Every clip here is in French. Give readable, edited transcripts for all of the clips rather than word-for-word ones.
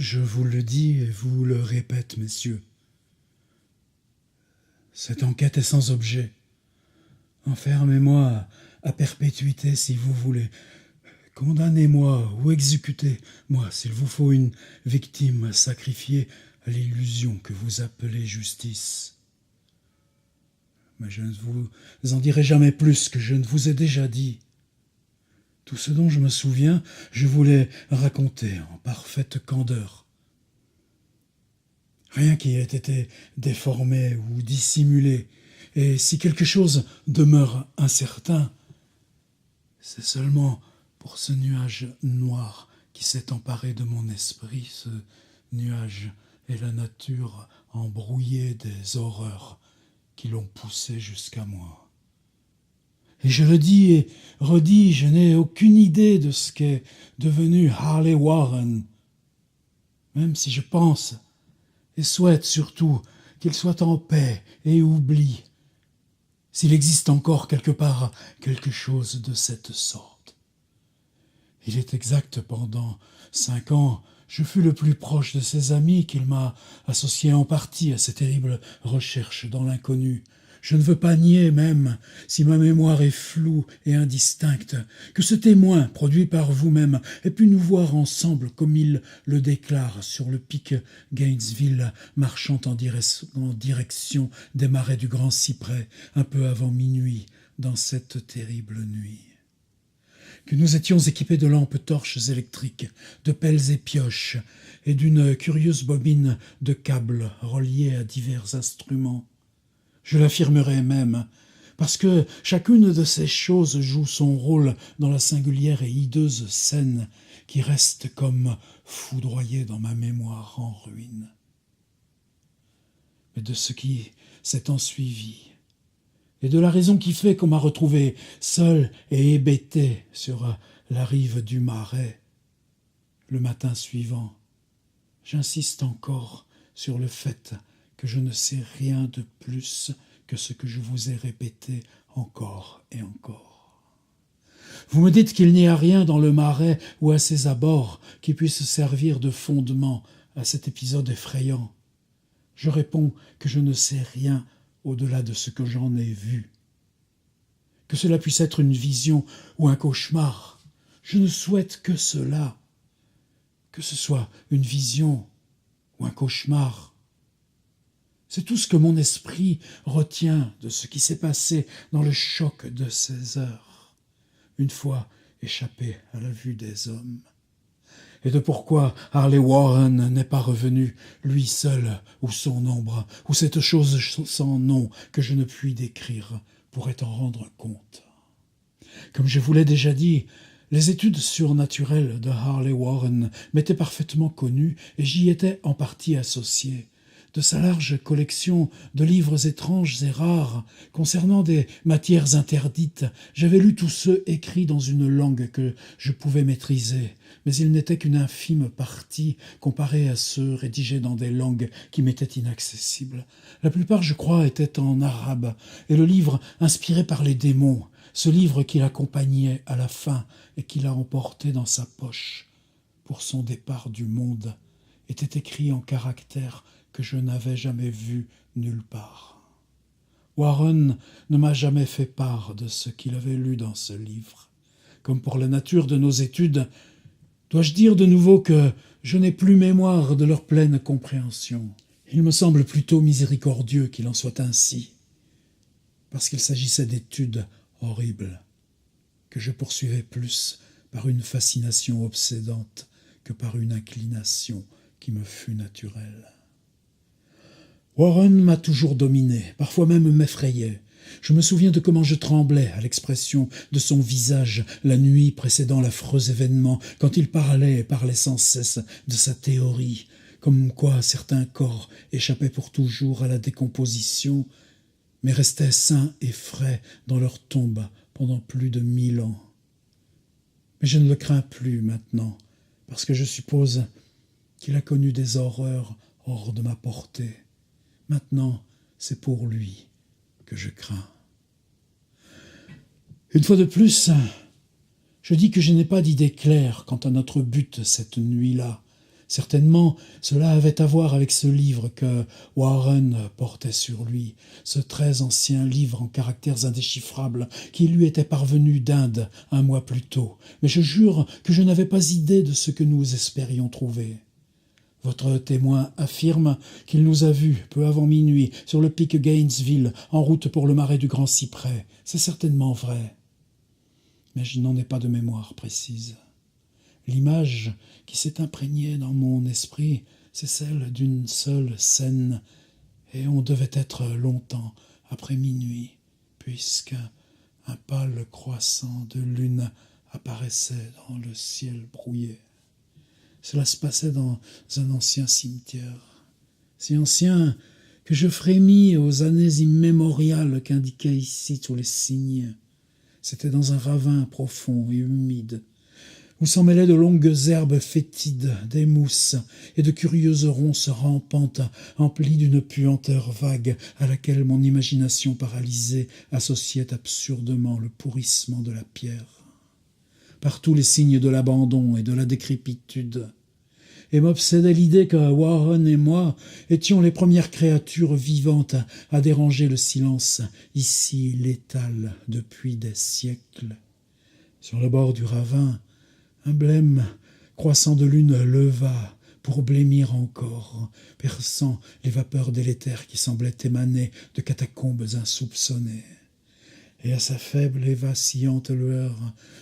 Je vous le dis et vous le répète, messieurs. Cette enquête est sans objet. Enfermez-moi à perpétuité si vous voulez. Condamnez-moi ou exécutez-moi s'il vous faut une victime sacrifiée à l'illusion que vous appelez justice. Mais je ne vous en dirai jamais plus que je ne vous ai déjà dit. Tout ce dont je me souviens, je vous l'ai raconté en parfaite candeur. Rien qui ait été déformé ou dissimulé, et si quelque chose demeure incertain, c'est seulement pour ce nuage noir qui s'est emparé de mon esprit. Ce nuage est la nature embrouillée des horreurs qui l'ont poussé jusqu'à moi. Et je le dis et redis, je n'ai aucune idée de ce qu'est devenu Harley Warren, même si je pense et souhaite surtout qu'il soit en paix et oublie, s'il existe encore quelque part quelque chose de cette sorte. Il est exact, pendant 5 ans, je fus le plus proche de ses amis qu'il m'a associé en partie à ces terribles recherches dans l'inconnu. Je ne veux pas nier, même si ma mémoire est floue et indistincte, que ce témoin, produit par vous-même, ait pu nous voir ensemble comme il le déclare sur le pic Gainesville, marchant en direction des marais du Grand Cyprès, un peu avant minuit, dans cette terrible nuit. Que nous étions équipés de lampes torches électriques, de pelles et pioches, et d'une curieuse bobine de câbles reliés à divers instruments. Je l'affirmerai même, parce que chacune de ces choses joue son rôle dans la singulière et hideuse scène qui reste comme foudroyée dans ma mémoire en ruine. Mais de ce qui s'est ensuivi, et de la raison qui fait qu'on m'a retrouvé seul et hébété sur la rive du marais le matin suivant, j'insiste encore sur le fait que je ne sais rien de plus que ce que je vous ai répété encore et encore. Vous me dites qu'il n'y a rien dans le marais ou à ses abords qui puisse servir de fondement à cet épisode effrayant. Je réponds que je ne sais rien au-delà de ce que j'en ai vu. Que cela puisse être une vision ou un cauchemar, je ne souhaite que cela. Que ce soit une vision ou un cauchemar, c'est tout ce que mon esprit retient de ce qui s'est passé dans le choc de ces heures, une fois échappé à la vue des hommes. Et de pourquoi Harley Warren n'est pas revenu, lui seul, ou son ombre, ou cette chose sans nom que je ne puis décrire, pourrait en rendre compte. Comme je vous l'ai déjà dit, les études surnaturelles de Harley Warren m'étaient parfaitement connues et j'y étais en partie associé. De sa large collection de livres étranges et rares concernant des matières interdites, j'avais lu tous ceux écrits dans une langue que je pouvais maîtriser, mais ils n'étaient qu'une infime partie comparée à ceux rédigés dans des langues qui m'étaient inaccessibles. La plupart, je crois, étaient en arabe, et le livre inspiré par les démons, ce livre qui l'accompagnait à la fin et qui l'a emporté dans sa poche pour son départ du monde, était écrit en caractères que je n'avais jamais vu nulle part. Warren ne m'a jamais fait part de ce qu'il avait lu dans ce livre. Comme pour la nature de nos études, dois-je dire de nouveau que je n'ai plus mémoire de leur pleine compréhension. Il me semble plutôt miséricordieux qu'il en soit ainsi, parce qu'il s'agissait d'études horribles, que je poursuivais plus par une fascination obsédante que par une inclination qui me fut naturelle. Warren m'a toujours dominé, parfois même m'effrayait. Je me souviens de comment je tremblais à l'expression de son visage la nuit précédant l'affreux événement, quand il parlait et parlait sans cesse de sa théorie, comme quoi certains corps échappaient pour toujours à la décomposition, mais restaient sains et frais dans leur tombe pendant plus de 1000 ans. Mais je ne le crains plus maintenant, parce que je suppose qu'il a connu des horreurs hors de ma portée. Maintenant, c'est pour lui que je crains. Une fois de plus, je dis que je n'ai pas d'idée claire quant à notre but cette nuit-là, Certainement, cela avait à voir avec ce livre que Warren portait sur lui, ce très ancien livre en caractères indéchiffrables qui lui était parvenu d'Inde un mois plus tôt. Mais je jure que je n'avais pas idée de ce que nous espérions trouver. Votre témoin affirme qu'il nous a vus peu avant minuit sur le pic Gainesville en route pour le marais du Grand Cyprès. C'est certainement vrai. Mais je n'en ai pas de mémoire précise. L'image qui s'est imprégnée dans mon esprit, c'est celle d'une seule scène, et on devait être longtemps après minuit, puisque un pâle croissant de lune apparaissait dans le ciel brouillé. Cela se passait dans un ancien cimetière, si ancien que je frémis aux années immémoriales qu'indiquaient ici tous les signes. C'était dans un ravin profond et humide, où s'en mêlaient de longues herbes fétides, des mousses et de curieuses ronces rampantes, emplies d'une puanteur vague à laquelle mon imagination paralysée associait absurdement le pourrissement de la pierre. Partout les signes de l'abandon et de la décrépitude, et m'obsédait l'idée que Warren et moi étions les premières créatures vivantes à déranger le silence, ici létal depuis des siècles. Sur le bord du ravin, un blême croissant de lune leva pour blêmir encore, perçant les vapeurs délétères qui semblaient émaner de catacombes insoupçonnées. Et à sa faible et vacillante lueur,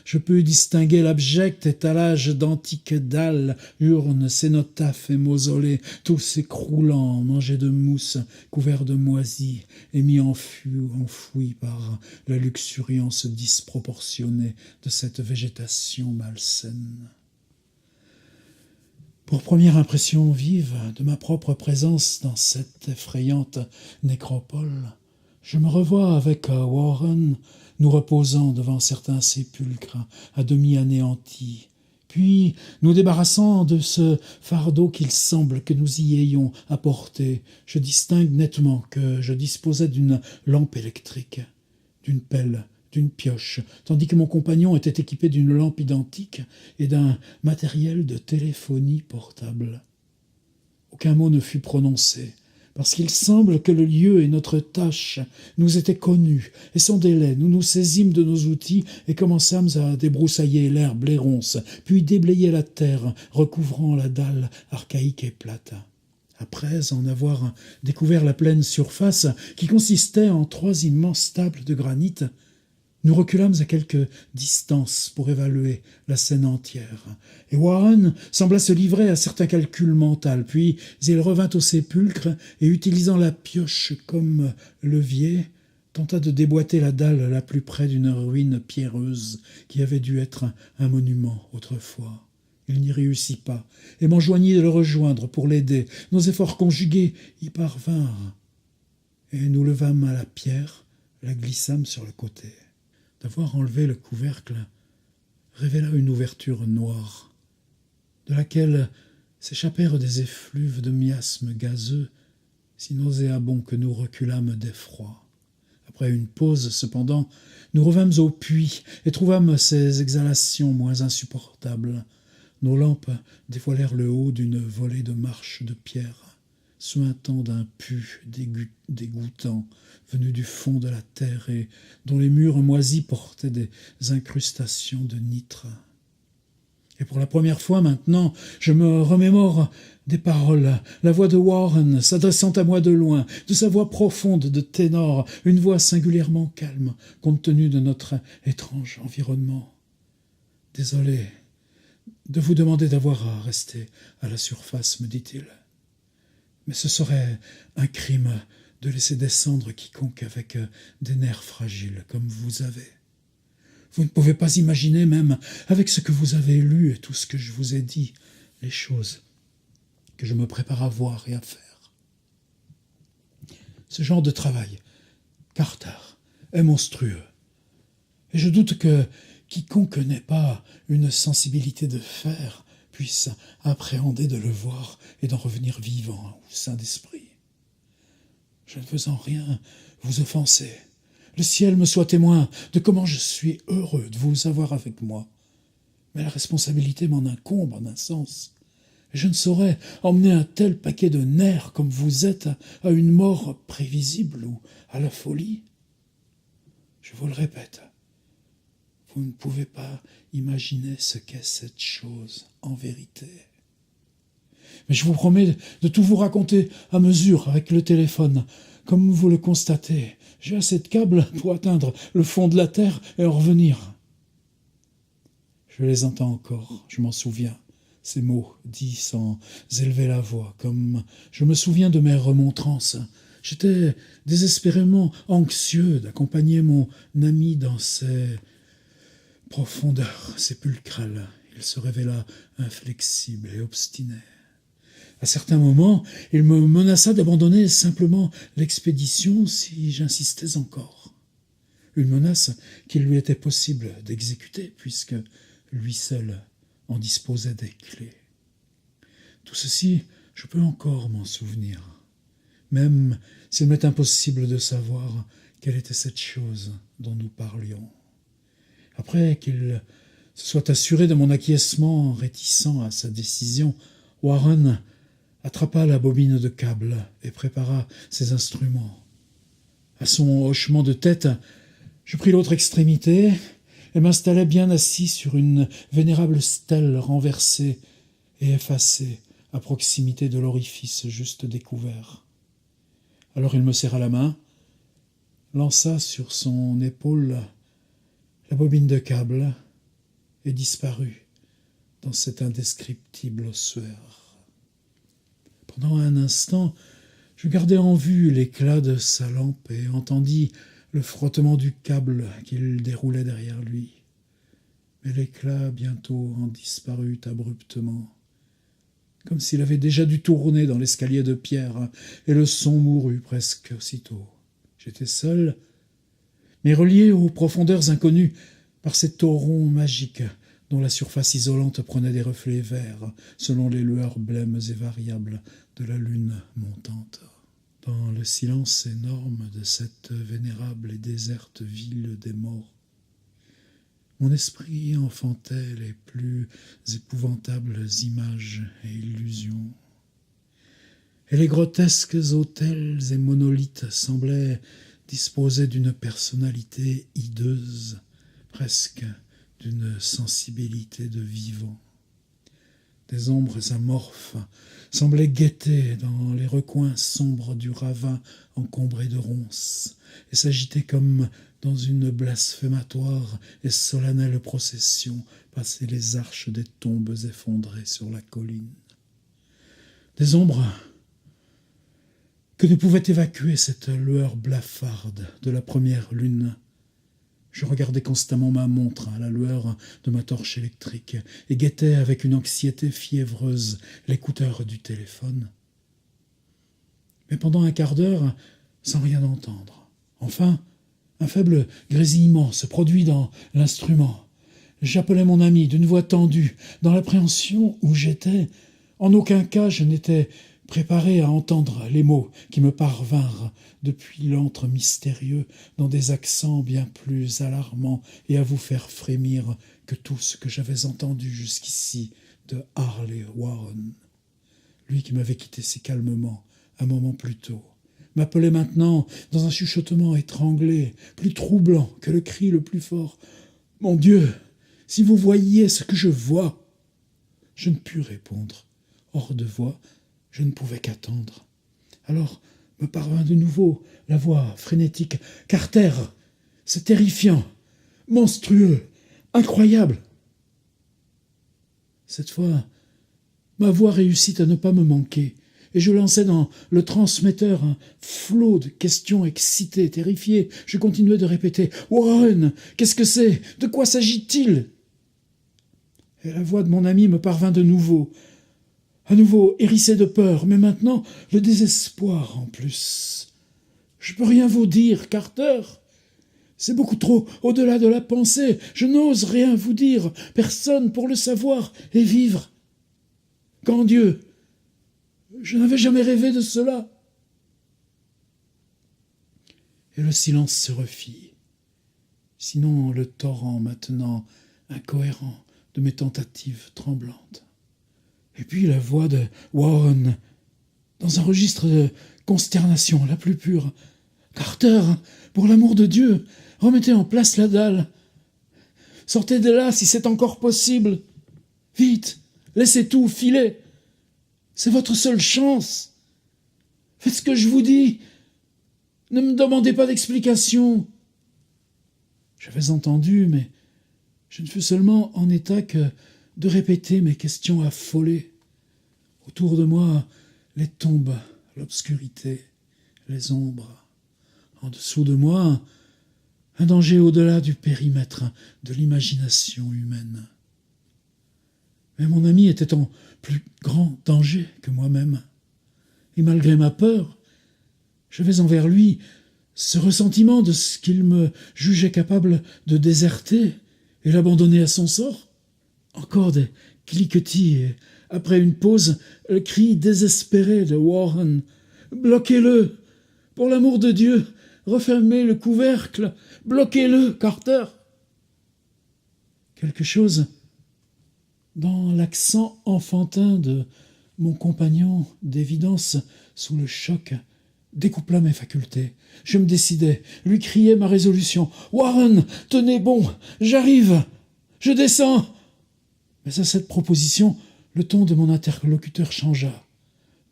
je pus distinguer l'abject étalage d'antiques dalles, urnes, cénotaphes et mausolées, tous écroulant, mangés de mousse, couverts de moisis, et mis enfouis par la luxuriance disproportionnée de cette végétation malsaine. Pour première impression vive de ma propre présence dans cette effrayante nécropole, je me revois avec Warren, nous reposant devant certains sépulcres à demi anéantis, puis nous débarrassant de ce fardeau qu'il semble que nous y ayons apporté. Je distingue nettement que je disposais d'une lampe électrique, d'une pelle, d'une pioche, tandis que mon compagnon était équipé d'une lampe identique et d'un matériel de téléphonie portable. Aucun mot ne fut prononcé, parce qu'il semble que le lieu et notre tâche nous étaient connus, et sans délai, nous nous saisîmes de nos outils et commençâmes à débroussailler l'herbe, les ronces, puis déblayer la terre, recouvrant la dalle archaïque et plate. Après en avoir découvert la pleine surface, qui consistait en 3 immenses tables de granit, nous reculâmes à quelque distance pour évaluer la scène entière, et Warren sembla se livrer à certains calculs mentaux, puis il revint au sépulcre et, utilisant la pioche comme levier, tenta de déboîter la dalle la plus près d'une ruine pierreuse qui avait dû être un monument autrefois. Il n'y réussit pas, et m'enjoignit de le rejoindre pour l'aider. Nos efforts conjugués y parvinrent, et nous levâmes à la pierre, la glissâmes sur le côté. D'avoir enlevé le couvercle révéla une ouverture noire, de laquelle s'échappèrent des effluves de miasmes gazeux, si nauséabonds que nous reculâmes d'effroi. Après une pause, cependant, nous revînmes au puits et trouvâmes ces exhalations moins insupportables. Nos lampes dévoilèrent le haut d'une volée de marches de pierre, suintant d'un pu dégoûtant, venu du fond de la terre et dont les murs moisis portaient des incrustations de nitre. Et pour la première fois maintenant, je me remémore des paroles, la voix de Warren s'adressant à moi de loin, de sa voix profonde de ténor, une voix singulièrement calme, compte tenu de notre étrange environnement. « Désolé de vous demander d'avoir à rester à la surface, me dit-il. Mais ce serait un crime de laisser descendre quiconque avec des nerfs fragiles comme vous avez. Vous ne pouvez pas imaginer, même avec ce que vous avez lu et tout ce que je vous ai dit, les choses que je me prépare à voir et à faire. Ce genre de travail, Carter, est monstrueux. Et je doute que quiconque n'ait pas une sensibilité de fer puisse appréhender de le voir et d'en revenir vivant ou sain d'esprit. Je ne veux en rien vous offenser. Le ciel me soit témoin de comment je suis heureux de vous avoir avec moi. Mais la responsabilité m'en incombe en un sens. Je ne saurais emmener un tel paquet de nerfs comme vous êtes à une mort prévisible ou à la folie. Je vous le répète, vous ne pouvez pas imaginer ce qu'est cette chose en vérité. Mais je vous promets de tout vous raconter à mesure avec le téléphone. Comme vous le constatez, j'ai assez de câbles pour atteindre le fond de la terre et en revenir. Je les entends encore, je m'en souviens, ces mots dits sans élever la voix, comme je me souviens de mes remontrances. J'étais désespérément anxieux d'accompagner mon ami dans ces profondeurs sépulcrales. Il se révéla inflexible et obstiné. À certains moments, il me menaça d'abandonner simplement l'expédition si j'insistais encore. Une menace qu'il lui était possible d'exécuter, puisque lui seul en disposait des clés. Tout ceci, je peux encore m'en souvenir, même s'il m'est impossible de savoir quelle était cette chose dont nous parlions. Après qu'il se soit assuré de mon acquiescement réticent à sa décision, Warren attrapa la bobine de câble et prépara ses instruments. À son hochement de tête, je pris l'autre extrémité et m'installai bien assis sur une vénérable stèle renversée et effacée à proximité de l'orifice juste découvert. Alors il me serra la main, lança sur son épaule la bobine de câble et disparut dans cette indescriptible ossuaire. Pendant un instant, je gardai en vue l'éclat de sa lampe et entendis le frottement du câble qu'il déroulait derrière lui. Mais l'éclat bientôt en disparut abruptement, comme s'il avait déjà dû tourner dans l'escalier de pierre, et le son mourut presque aussitôt. J'étais seul, mais relié aux profondeurs inconnues par ces torrents magiques dont la surface isolante prenait des reflets verts selon les lueurs blêmes et variables de la lune montante. Dans le silence énorme de cette vénérable et déserte ville des morts, mon esprit enfantait les plus épouvantables images et illusions. Et les grotesques autels et monolithes semblaient disposer d'une personnalité hideuse, presque d'une sensibilité de vivant. Des ombres amorphes semblaient guetter dans les recoins sombres du ravin encombré de ronces et s'agiter comme dans une blasphématoire et solennelle procession passer les arches des tombes effondrées sur la colline. Des ombres que ne pouvait évacuer cette lueur blafarde de la première lune. Je regardais constamment ma montre à la lueur de ma torche électrique et guettais avec une anxiété fiévreuse l'écouteur du téléphone. Mais pendant un quart d'heure, sans rien entendre. Enfin, un faible grésillement se produit dans l'instrument. J'appelais mon ami d'une voix tendue, dans l'appréhension où j'étais. En aucun cas je n'étais préparé à entendre les mots qui me parvinrent depuis l'antre mystérieux dans des accents bien plus alarmants et à vous faire frémir que tout ce que j'avais entendu jusqu'ici de Harley Warren. Lui qui m'avait quitté si calmement un moment plus tôt m'appelait maintenant dans un chuchotement étranglé, plus troublant que le cri le plus fort. « Mon Dieu, si vous voyiez ce que je vois !» Je ne pus répondre. Hors de voix, je ne pouvais qu'attendre. Alors me parvint de nouveau la voix frénétique. « Carter, c'est terrifiant, monstrueux, incroyable !» Cette fois, ma voix réussit à ne pas me manquer, et je lançai dans le transmetteur un flot de questions excitées, terrifiées. Je continuais de répéter « Warren, qu'est-ce que c'est? De quoi s'agit-il » Et la voix de mon ami me parvint de nouveau, à nouveau hérissée de peur, mais maintenant le désespoir en plus. « Je peux rien vous dire, Carter. C'est beaucoup trop au-delà de la pensée. Je n'ose rien vous dire, personne pour le savoir et vivre. Grand Dieu, je n'avais jamais rêvé de cela. » Et le silence se refit. Sinon le torrent maintenant incohérent de mes tentatives tremblantes. Et puis la voix de Warren, dans un registre de consternation la plus pure. « Carter, pour l'amour de Dieu, remettez en place la dalle. Sortez de là si c'est encore possible. Vite, laissez tout filer. C'est votre seule chance. Faites ce que je vous dis. Ne me demandez pas d'explication. » J'avais entendu, mais je ne fus seulement en état que de répéter mes questions affolées. Autour de moi, les tombes, l'obscurité, les ombres. En dessous de moi, un danger au-delà du périmètre de l'imagination humaine. Mais mon ami était en plus grand danger que moi-même. Et malgré ma peur, j'avais envers lui ce ressentiment de ce qu'il me jugeait capable de déserter et l'abandonner à son sort. Encore des cliquetis et, après une pause, le cri désespéré de Warren. « Bloquez-le! Pour l'amour de Dieu, refermez le couvercle! Bloquez-le, Carter !» Quelque chose dans l'accent enfantin de mon compagnon, d'évidence sous le choc, découpla mes facultés. Je me décidai, lui criai ma résolution. « Warren, tenez bon, j'arrive, je descends !» Mais à cette proposition, le ton de mon interlocuteur changea,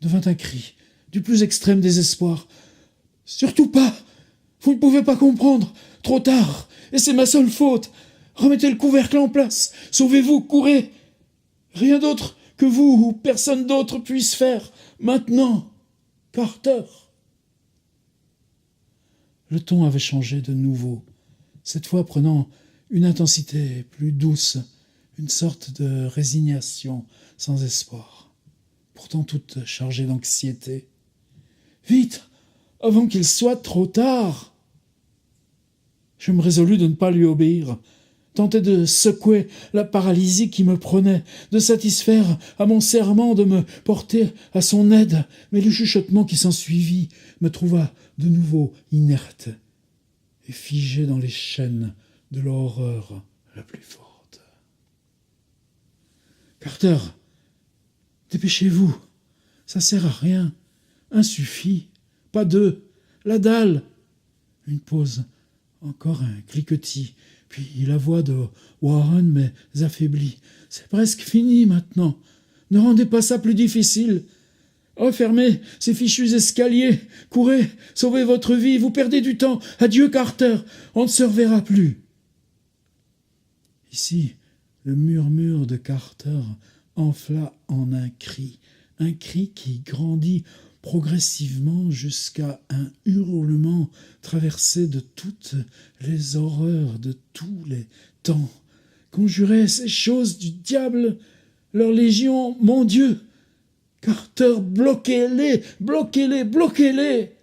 devint un cri, du plus extrême désespoir. « Surtout pas! Vous ne pouvez pas comprendre! Trop tard! Et c'est ma seule faute! Remettez le couvercle en place! Sauvez-vous, courez! Rien d'autre que vous ou personne d'autre puisse faire! Maintenant! Carter !» Le ton avait changé de nouveau, cette fois prenant une intensité plus douce, une sorte de résignation sans espoir, pourtant toute chargée d'anxiété. « Vite, avant qu'il soit trop tard !» Je me résolus de ne pas lui obéir, tentai de secouer la paralysie qui me prenait, de satisfaire à mon serment de me porter à son aide, mais le chuchotement qui s'ensuivit me trouva de nouveau inerte et figé dans les chaînes de l'horreur la plus forte. « Carter, dépêchez-vous, ça sert à rien, un suffit, pas deux, la dalle !» Une pause, encore un cliquetis, puis la voix de Warren mais affaiblie. « C'est presque fini maintenant, ne rendez pas ça plus difficile. Refermez ces fichus escaliers, courez, sauvez votre vie, vous perdez du temps. Adieu, Carter, on ne se reverra plus. » Ici, le murmure de Carter enfla en un cri qui grandit progressivement jusqu'à un hurlement traversé de toutes les horreurs de tous les temps. Conjurez ces choses du diable, leur légion, mon Dieu! Carter, bloquez-les, bloquez-les, bloquez-les!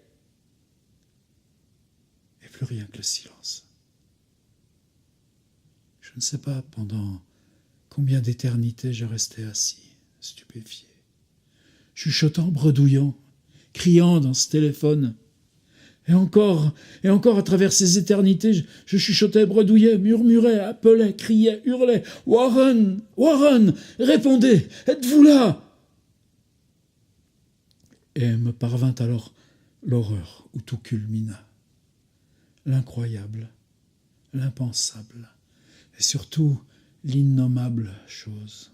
Et plus rien que le silence. Je ne sais pas pendant combien d'éternités je restais assis, stupéfié, chuchotant, bredouillant, criant dans ce téléphone. Et encore à travers ces éternités, je chuchotais, bredouillais, murmurais, appelais, criais, hurlais. « Warren, Warren, répondez, êtes-vous là ?» Et me parvint alors l'horreur où tout culmina. L'incroyable, l'impensable, et surtout l'innommable chose.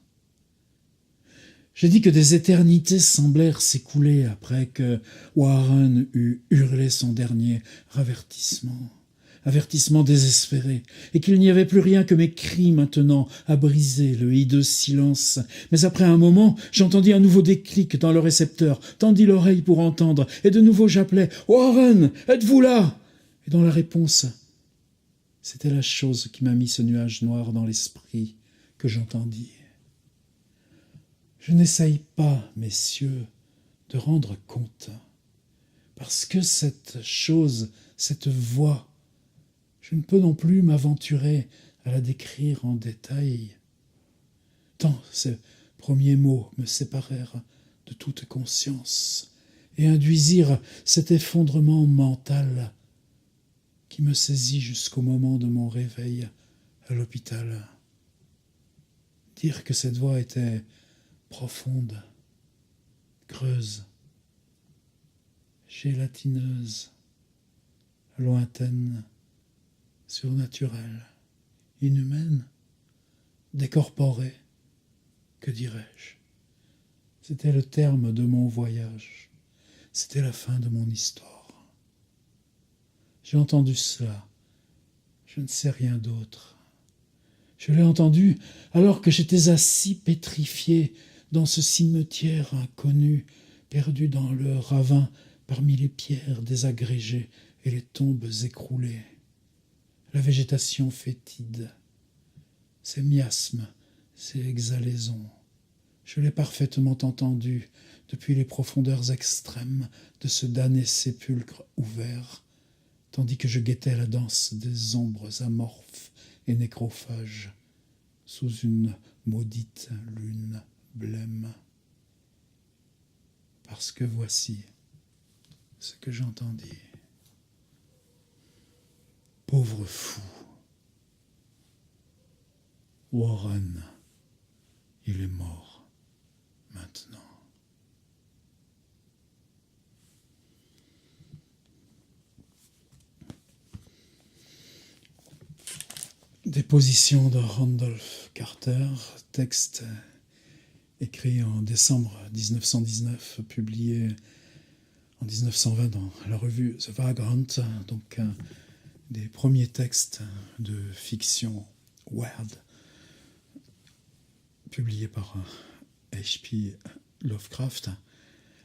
J'ai dit que des éternités semblèrent s'écouler après que Warren eut hurlé son dernier avertissement désespéré, et qu'il n'y avait plus rien que mes cris maintenant à briser le hideux silence. Mais après un moment, j'entendis un nouveau déclic dans le récepteur, tendis l'oreille pour entendre, et de nouveau j'appelais « Warren, êtes-vous là ?» Et dans la réponse, c'était la chose qui m'a mis ce nuage noir dans l'esprit que j'entendis. Je n'essaye pas, messieurs, de rendre compte, parce que cette chose, cette voix, je ne peux non plus m'aventurer à la décrire en détail, tant ces premiers mots me séparèrent de toute conscience et induisirent cet effondrement mental qui me saisit jusqu'au moment de mon réveil à l'hôpital. Dire que cette voix était profonde, creuse, gélatineuse, lointaine, surnaturelle, inhumaine, décorporée, que dirais-je? C'était le terme de mon voyage, c'était la fin de mon histoire. J'ai entendu cela, je ne sais rien d'autre. Je l'ai entendu alors que j'étais assis pétrifié dans ce cimetière inconnu, perdu dans le ravin parmi les pierres désagrégées et les tombes écroulées. La végétation fétide, ses miasmes, ses exhalaisons. Je l'ai parfaitement entendu depuis les profondeurs extrêmes de ce damné sépulcre ouvert, tandis que je guettais la danse des ombres amorphes et nécrophages sous une maudite lune blême. Parce que voici ce que j'entendis. Pauvre fou, Warren, il est mort maintenant. Déposition de Randolph Carter, texte écrit en décembre 1919, publié en 1920 dans la revue The Vagrant, donc un des premiers textes de fiction weird publié par H.P. Lovecraft.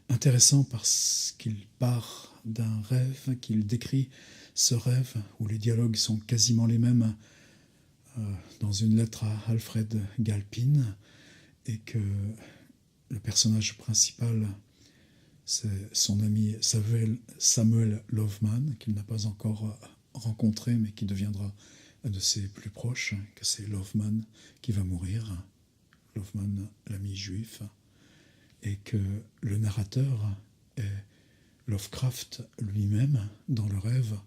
Intéressant parce qu'il part d'un rêve, qu'il décrit ce rêve où les dialogues sont quasiment les mêmes dans une lettre à Alfred Galpin, et que le personnage principal, c'est son ami Samuel Loveman, qu'il n'a pas encore rencontré, mais qui deviendra un de ses plus proches, que c'est Loveman qui va mourir, Loveman, l'ami juif, et que le narrateur est Lovecraft lui-même dans le rêve,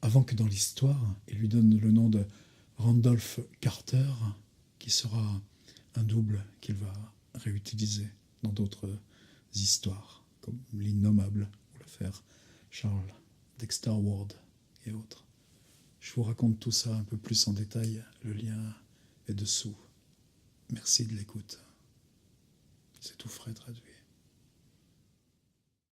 avant que dans l'histoire, il lui donne le nom de Randolph Carter, qui sera un double qu'il va réutiliser dans d'autres histoires, comme L'Innommable ou l'affaire Charles Dexter Ward et autres. Je vous raconte tout ça un peu plus en détail, le lien est dessous. Merci de l'écoute. C'est tout frais traduit.